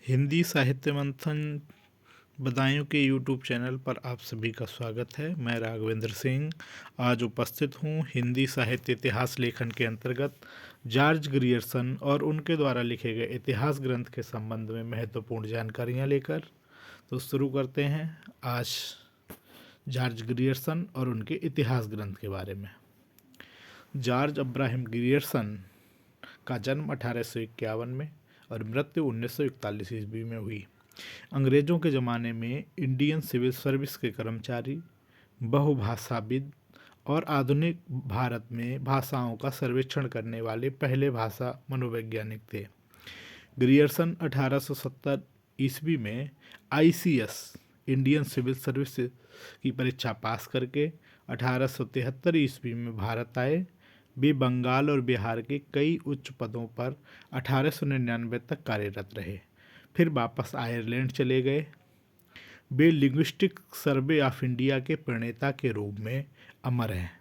हिंदी साहित्य मंथन बदायूं के यूट्यूब चैनल पर आप सभी का स्वागत है। मैं राघवेंद्र सिंह आज उपस्थित हूँ हिंदी साहित्य इतिहास लेखन के अंतर्गत जॉर्ज ग्रियर्सन और उनके द्वारा लिखे गए इतिहास ग्रंथ के संबंध में महत्वपूर्ण जानकारियाँ लेकर। तो शुरू करते हैं आज जॉर्ज ग्रियर्सन और उनके इतिहास ग्रंथ के बारे में। जॉर्ज अब्राहम ग्रियर्सन का जन्म 1851 में और मृत्यु 1941 ईस्वी में हुई। अंग्रेज़ों के ज़माने में इंडियन सिविल सर्विस के कर्मचारी, बहुभाषाविद और आधुनिक भारत में भाषाओं का सर्वेक्षण करने वाले पहले भाषा मनोवैज्ञानिक थे। ग्रियर्सन 1870 ईस्वी में ICS इंडियन सिविल सर्विस की परीक्षा पास करके 1873 ईस्वी में भारत आए। वे बंगाल और बिहार के कई उच्च पदों पर 1899 तक कार्यरत रहे, फिर वापस आयरलैंड चले गए। वे लिंग्विस्टिक सर्वे ऑफ इंडिया के प्रणेता के रूप में अमर हैं।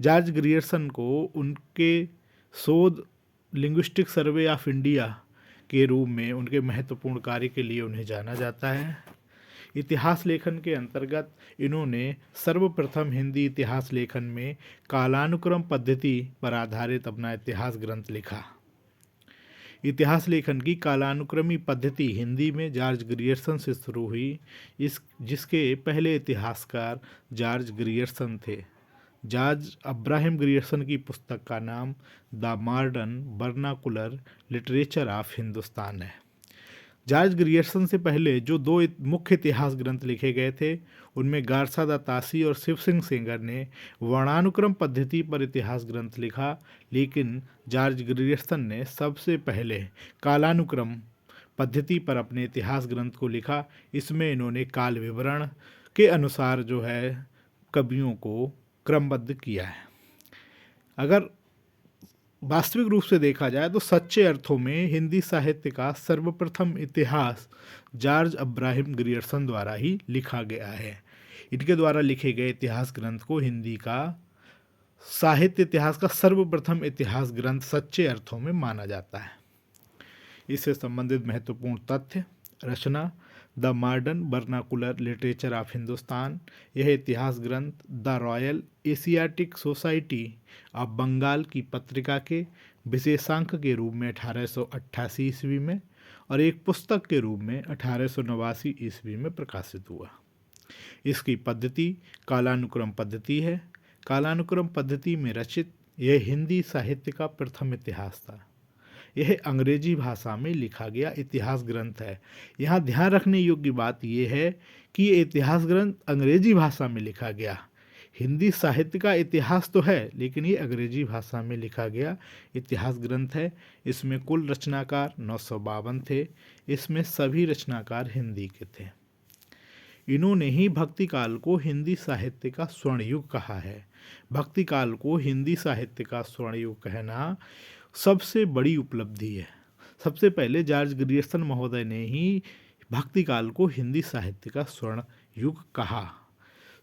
जॉर्ज ग्रियर्सन को उनके शोध लिंग्विस्टिक सर्वे ऑफ इंडिया के रूप में उनके महत्वपूर्ण कार्य के लिए उन्हें जाना जाता है। इतिहास लेखन के अंतर्गत इन्होंने सर्वप्रथम हिंदी इतिहास लेखन में कालानुक्रम पद्धति पर आधारित अपना इतिहास ग्रंथ लिखा। इतिहास लेखन की कालानुक्रमी पद्धति हिंदी में जॉर्ज ग्रियर्सन से शुरू हुई, जिसके पहले इतिहासकार जॉर्ज ग्रियर्सन थे। जॉर्ज अब्राहम ग्रियर्सन की पुस्तक का नाम the Modern Vernacular Literature of Hindustan है। जॉर्ज ग्रियर्सन से पहले जो दो मुख्य इतिहास ग्रंथ लिखे गए थे, उनमें गारसा दा तासी और शिव सिंह सेंगर ने वर्णानुक्रम पद्धति पर इतिहास ग्रंथ लिखा, लेकिन जॉर्ज ग्रियर्सन ने सबसे पहले कालानुक्रम पद्धति पर अपने इतिहास ग्रंथ को लिखा। इसमें इन्होंने काल विवरण के अनुसार जो है कवियों को क्रमबद्ध किया है। अगर वास्तविक रूप से देखा जाए तो सच्चे अर्थों में हिंदी साहित्य का सर्वप्रथम इतिहास जॉर्ज अब्राहम ग्रियर्सन द्वारा ही लिखा गया है। इनके द्वारा लिखे गए इतिहास ग्रंथ को हिंदी का साहित्य इतिहास का सर्वप्रथम इतिहास ग्रंथ सच्चे अर्थों में माना जाता है। इससे संबंधित महत्वपूर्ण तथ्य: रचना the Modern Vernacular Literature of Hindustan. यह इतिहास ग्रंथ the Royal Asiatic Society of Bengal की पत्रिका के विशेषांक के रूप में 1888 ईस्वी में और एक पुस्तक के रूप में 1889 ईस्वी में प्रकाशित हुआ। इसकी पद्धति कालानुक्रम पद्धति है। कालानुक्रम पद्धति में रचित यह हिंदी साहित्य का प्रथम इतिहास था। यह अंग्रेजी भाषा में लिखा गया इतिहास ग्रंथ है। यहाँ ध्यान रखने योग्य बात यह है कि ये इतिहास ग्रंथ अंग्रेजी भाषा में लिखा गया। हिंदी साहित्य का इतिहास तो है, लेकिन ये अंग्रेजी भाषा में लिखा गया इतिहास ग्रंथ है। इसमें कुल रचनाकार 952 थे। इसमें सभी रचनाकार हिंदी के थे। इन्होंने ही भक्ति काल को हिंदी साहित्य का स्वर्ण युग कहा है। भक्ति काल को हिंदी साहित्य का स्वर्ण युग कहना सबसे बड़ी उपलब्धि है। सबसे पहले जॉर्ज ग्रियर्सन महोदय ने ही भक्ति काल को हिंदी साहित्य का स्वर्ण युग कहा।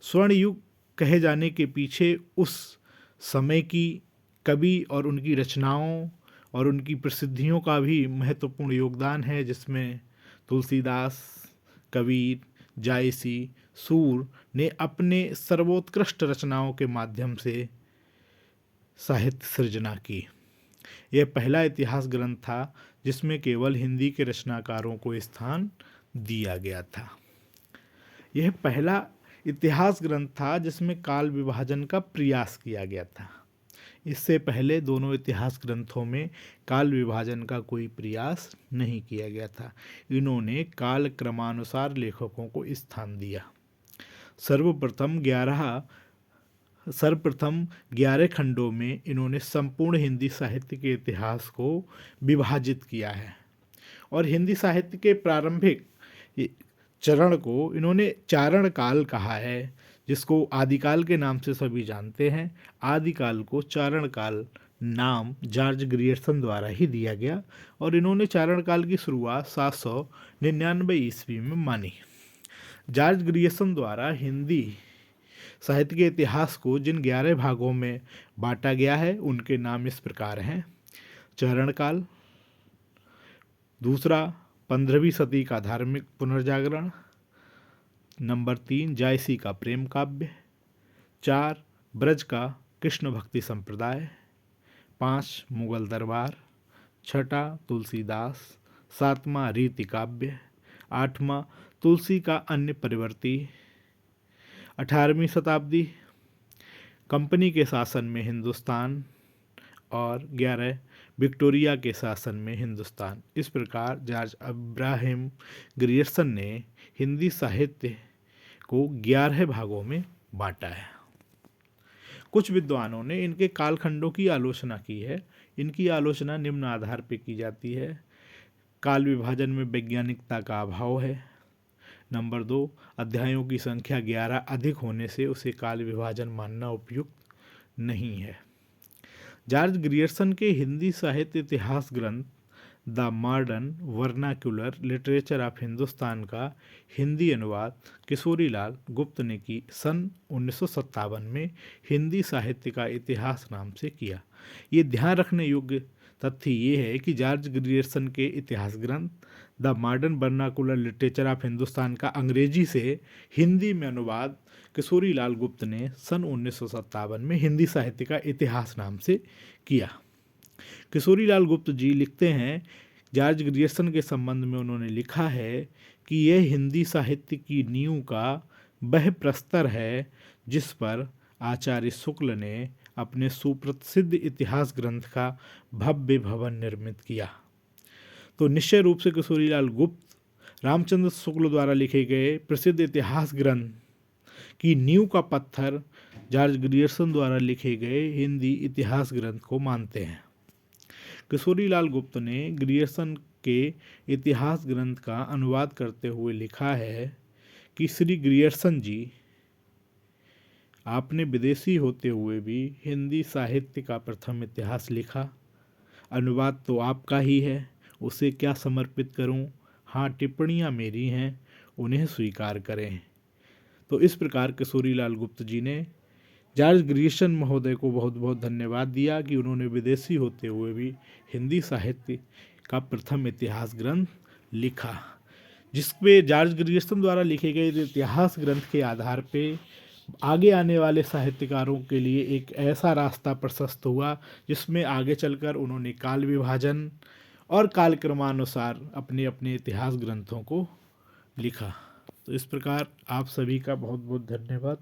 स्वर्ण युग कहे जाने के पीछे उस समय की कवि और उनकी रचनाओं और उनकी प्रसिद्धियों का भी महत्वपूर्ण योगदान है, जिसमें तुलसीदास, कबीर, जायसी, सूर ने अपने सर्वोत्कृष्ट रचनाओं के माध्यम से साहित्य सृजना की। यह पहला इतिहास ग्रंथ था जिसमें केवल हिंदी के रचनाकारों को स्थान दिया गया था। यह पहला इतिहास ग्रंथ था जिसमें काल विभाजन का प्रयास किया गया था। इससे पहले दोनों इतिहास ग्रंथों में काल विभाजन का कोई प्रयास नहीं किया गया था। इन्होंने काल क्रमानुसार लेखकों को स्थान दिया। सर्वप्रथम 11 खंडों में इन्होंने संपूर्ण हिंदी साहित्य के इतिहास को विभाजित किया है और हिंदी साहित्य के प्रारंभिक चरण को इन्होंने चारण काल कहा है, जिसको आदिकाल के नाम से सभी जानते हैं। आदिकाल को चारण काल नाम जॉर्ज ग्रियर्सन द्वारा ही दिया गया और इन्होंने चारण काल की शुरुआत 799 ईस्वी में मानी। जॉर्ज ग्रियर्सन द्वारा हिंदी साहित्य के इतिहास को जिन 11 भागों में बांटा गया है, उनके नाम इस प्रकार हैं: चरण काल, दूसरा 15वीं सदी का धार्मिक पुनर्जागरण। नंबर 3, जायसी का प्रेम काव्य। 4, ब्रज का कृष्ण भक्ति संप्रदाय। 5, मुगल दरबार। 6, तुलसीदास। 7वां, रीति काव्य। 8वां, तुलसी का अन्य परिवर्ती। 18वीं शताब्दी, कंपनी के शासन में हिंदुस्तान। और 11, विक्टोरिया के शासन में हिंदुस्तान। इस प्रकार जॉर्ज अब्राहम ग्रियर्सन ने हिंदी साहित्य को 11 भागों में बांटा है। कुछ विद्वानों ने इनके कालखंडों की आलोचना की है। इनकी आलोचना निम्न आधार पर की जाती है। काल विभाजन में वैज्ञानिकता का अभाव है। नंबर 2, अध्यायों की संख्या 11 अधिक होने से उसे काल विभाजन मानना उपयुक्त नहीं है। जॉर्ज ग्रियर्सन के हिंदी साहित्य इतिहास ग्रंथ the modern vernacular literature of Hindustan का हिंदी अनुवाद किशोरीलाल गुप्त ने की सन 1957 में हिंदी साहित्य का इतिहास नाम से किया। ये ध्यान रखने योग्य तथ्य ये है कि जॉर्ज ग्रियर्सन के इतिहास ग्रंथ the Modern Vernacular Literature of Hindustan का अंग्रेजी से हिंदी में अनुवाद किशोरीलाल गुप्त ने सन 1957 में हिंदी साहित्य का इतिहास नाम से किया। किशोरीलाल गुप्त जी लिखते हैं, जॉर्ज ग्रियर्सन के संबंध में उन्होंने लिखा है कि यह हिंदी साहित्य की नींव का वह प्रस्तर है जिस पर आचार्य शुक्ल ने अपने सुप्रसिद्ध इतिहास ग्रंथ का भव्य भवन निर्मित किया। तो निश्चय रूप से किशोरीलाल गुप्त रामचंद्र शुक्ल द्वारा लिखे गए प्रसिद्ध इतिहास ग्रंथ की नींव का पत्थर जॉर्ज ग्रियर्सन द्वारा लिखे गए हिंदी इतिहास ग्रंथ को मानते हैं। किशोरीलाल गुप्त ने ग्रियर्सन के इतिहास ग्रंथ का अनुवाद करते हुए लिखा है कि श्री ग्रियर्सन जी, आपने विदेशी होते हुए भी हिंदी साहित्य का प्रथम इतिहास लिखा। अनुवाद तो आपका ही है, उसे क्या समर्पित करूं? हाँ, टिप्पणियां मेरी हैं, उन्हें स्वीकार करें। तो इस प्रकार किशोरीलाल गुप्त जी ने जॉर्ज ग्रियर्सन महोदय को बहुत बहुत धन्यवाद दिया कि उन्होंने विदेशी होते हुए भी हिंदी साहित्य का प्रथम इतिहास ग्रंथ लिखा, जिसपे जॉर्ज ग्रियर्सन द्वारा लिखे गए इतिहास ग्रंथ के आधार पे आगे आने वाले साहित्यकारों के लिए एक ऐसा रास्ता प्रशस्त हुआ जिसमें आगे चलकर उन्होंने काल विभाजन और कालक्रमानुसार अपने अपने इतिहास ग्रंथों को लिखा। तो इस प्रकार आप सभी का बहुत बहुत धन्यवाद।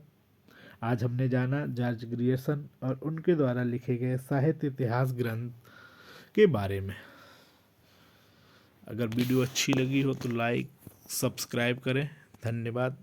आज हमने जाना जॉर्ज ग्रियर्सन और उनके द्वारा लिखे गए साहित्य इतिहास ग्रंथ के बारे में। अगर वीडियो अच्छी लगी हो तो लाइक सब्सक्राइब करें। धन्यवाद।